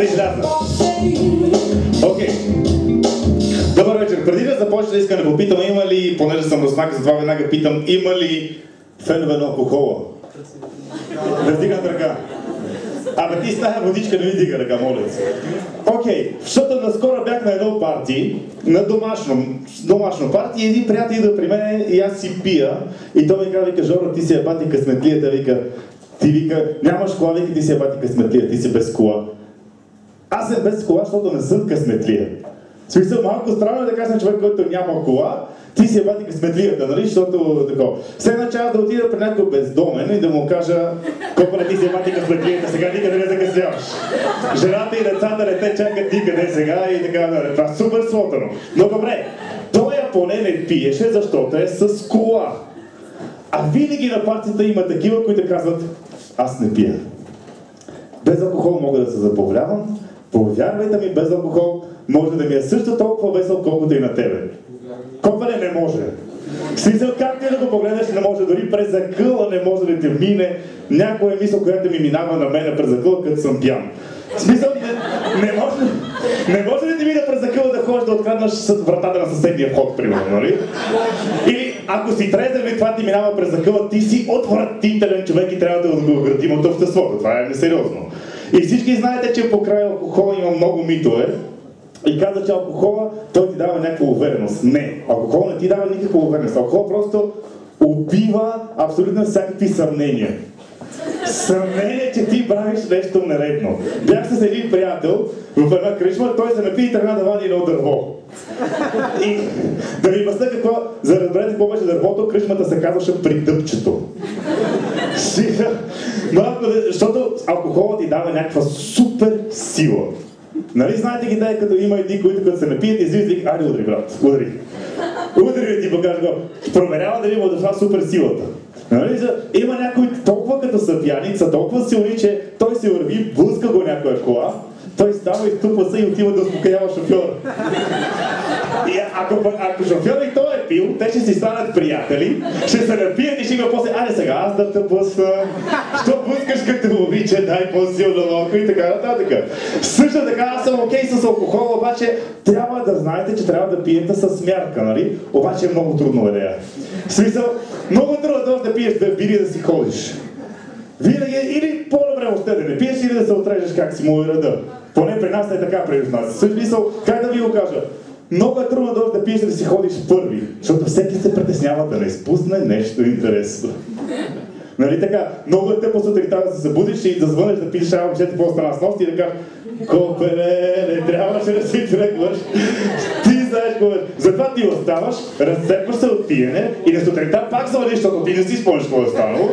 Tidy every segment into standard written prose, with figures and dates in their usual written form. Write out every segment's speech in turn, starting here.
изляза. Окей. Добър вечер. Преди да започна, искам да попитам, има ли, понеже съм руснак, затова веднага питам, има ли фенове на алкохола? Да вдигнат ръка. Абе ти с тая водичка не ми дига ръка, моля се. Окей, защото наскоро бях на едно парти, на домашно парти и един приятел идва при мен и аз си пия и той ми казва, вика, Жоро, ти си е бати късметлията, вика, ти вика, нямаш кола, вика, ти си е бати късметлия, ти си без кола. Аз съм без кола, защото не съм късметлия. В смисъл, малко странно е да кажа на човек, който няма кола, ти си е бати късметлията, нали? Защото такова. Все начало да отида при някой бездомен и да му кажа, колко не ти си е бати късметлията, сега никъде не закъсняваш. Жената и децата не те чакат никъде сега и така, нали? Това е супер смотано. Но добре, той поне не пиеше, защото е с кола. А винаги на партията има такива, които казват, аз не пия. Без алкохол мога да се забавлявам, повярвайте ми, без алкохол може да ми е също толкова весел, колкото и на тебе. Копеле не може. В смисъл, как ти да го погледнеш, не може, дори през закъла не може да ти мине някоя мисъл, която ми минава на мене през закъла, като съм пиян. В смисъл, не може да ти мине през закъла да ходиш да откраднеш вратата на съседния вход, примерно, нали? Или ако си трезен и това ти минава през закъла, ти си отвратителен човек и трябва да го оградим от обществото. Това е несериозно. И всички знаете, че покрай алкохола има много митове. И каза, че алкохола, той ти дава някаква увереност. Не, алкохол не ти дава никаква увереност. Алкохол просто убива абсолютно всякакви съмнения. Съмнение, че ти правиш нещо нередно. Бях с един приятел в една кръчма, той се напи и тръгна да вади едно дърво. И да ви обясня какво, за да разберете какво беше дървото, кръчмата се казваше Придъпчето. Защото алкохолът ти дава някаква супер сила. Нали знаете ги тъй, като има едни, които като се напият и излизат и айде удари, брат, удари. Удари ти покажа го. Проверява дали му дошла супер силата. Нали? Има някои толкова като са пияни, са толкова силни, че той се върви, блъска го някоя кола, той става, изтупва се и отива да успокоява шофьора. И ако шофьор и той е пил, те ще си станат приятели, ще се напият и ще има после, аре сега аз да те блъсна, що блъскаш като обича, дай по-силно малко и така нататък. Също така аз съм окей с алкохол, обаче трябва да знаете, че трябва да пиете с мярка, нали? Обаче е много трудно идея. В смисъл, много трудно да пиеш две бири да си ходиш. Винаги или по-добре още да не пиеш или да се отрежеш как си му е реда. Поне при нас е така при нас. В смисъл, как да ви го кажа? Много е трудно да пиеш да си ходиш първи, защото всеки се притеснява да не изпусне нещо интересно. Нали така? Много е тъпо сутринта да се събудиш и да звънеш да пишеш момчета какво стана с нощи и да кажеш Копеле, не трябваше да си тръгваш. Ти знаеш какво е. Затова ти оставаш, разцепваш се от пиене и на сутринта пак звъниш, защото ти не си спомниш какво е станало.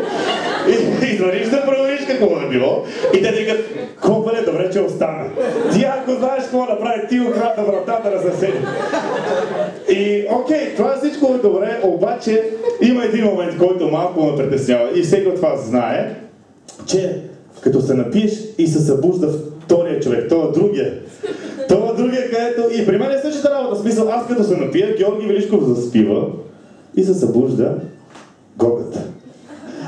И звъниш да провериш какво е било. И те викат, Копеле, добре, че остана. Ти ако знаеш какво направи, ти окрадна вратата на съседи. И окей, това всичко е добре, обаче има един момент, който малко ме притеснява и всеки от вас знае, че като се напиеш и се събужда втория човек, това другия, където и при мен е същата работа, смисъл, аз като се напия, Георги Величков заспива и се събужда Гогата.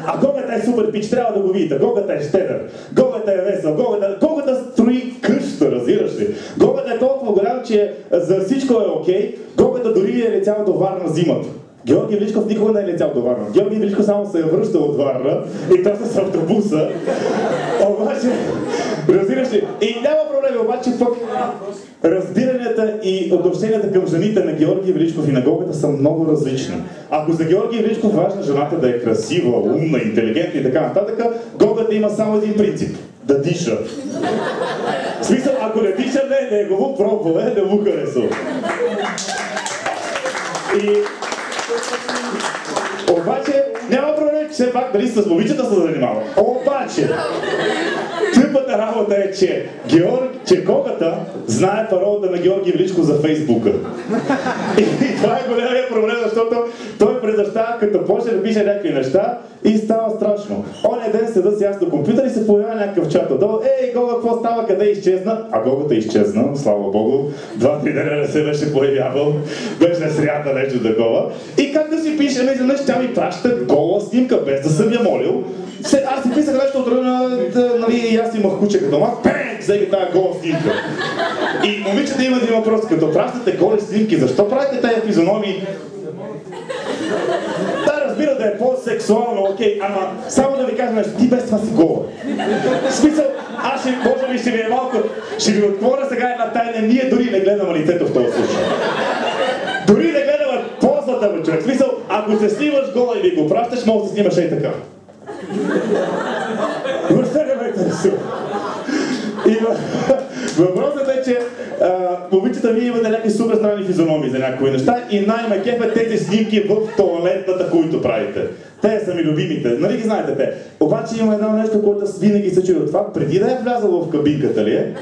А Гогата е супер пич, трябва да го видите, Гогата е щедър, Гогата е весел, Гогата строи къща, разбираш ли? Гогата е толкова голям, че за всичко е окей, Гогата дори е летял до Варна зимата. Георги Величков никога не е летял до Варна. Георги Величков само се е връщал от Варна и то с автобуса. Обаче, разбираш ли? И няма проблеми, обаче пък разбиранията и отношенията към жените на Георги Величков и на Гогата са много различни. Ако за Георги Величков важна жената да е красива, умна, интелигентна и така нататък, Гогата има само един принцип – да диша. В смисъл, ако не диша, не е негово, пробва, не му харесва. И обаче няма проблем, че все пак дали с момичета се занимава. Обаче, тъпата работа е, че Гогата знае паролата на Георги Величков за Фейсбука. И това е големия проблем, защото той предъщава, като почне да пише някакви неща и става страшно. Оня ден седа си аз до компютър и се появява някакъв чат отдолу. Ей, Гога, какво става, къде изчезна? А Гогата изчезна, слава Богу. 2-3 дена не се беше появявал. Беше сряда нещо такова. И как да си пише, изведнъж тя ми праща гола снимка, без да съм я молил. Аз си писах нещо от ръна, нали, и аз имах куче като мах. сега тази гола снимка. И момичета има един въпрос, като пращате голи снимки, защо правите тези физиономии? Да, разбира да е по-сексуално, окей, ама само да ви кажа нещо, ти без това си гола. В смисъл, аз ще, може би ще ви е малко, ще ви отворя сега една тайна, ние дори не гледаме лицето в този случай. Дори не гледаме позата му, човек. В смисъл, ако се снимаш гола и ви го пращаш, може да се снимаш и така. Въобще не ме интересува. Въпросът е, че момичета вие имате някакви супер странни физиономии за някои неща и най-ме кефят тези снимки в тоалетната, които правите. Те са ми любимите, нали ги знаете те? Обаче има едно нещо, което винаги се чуя от това, преди да е влязало в кабинката ли е?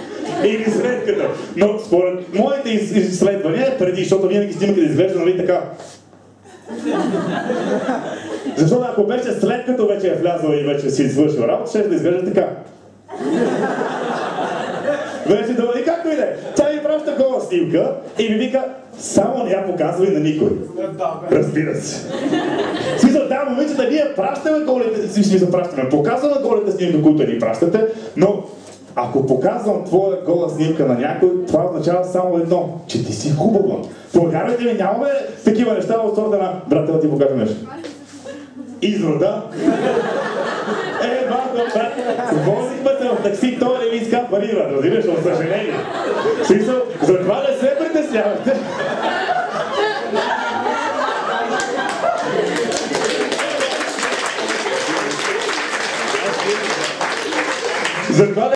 Или след като. Но според моите изследвания е преди, защото винаги снимате да изглежда, нали така? Защото ако беше след като вече е влязъл и вече си извършил работа, ще да изглежда така. Вече да бъде както и да е. Тя ми праща гола снимка и ми вика, само не я показвай на никой. Разбира се. В смисъл, да, момичета, ние пращаме голите, показваме голите снимки, които ни пращате, но ако показвам твоя гола снимка на някой, това означава само едно, че ти си хубава. Повярвайте ми, нямаме такива неща от сорта на брат, да ти покажа нещо. Изрода. Брат, возихме се в такси, той не ми иска пари, брат, разбираш, от съжаление. В смисъл, затова не се притеснявате. Затова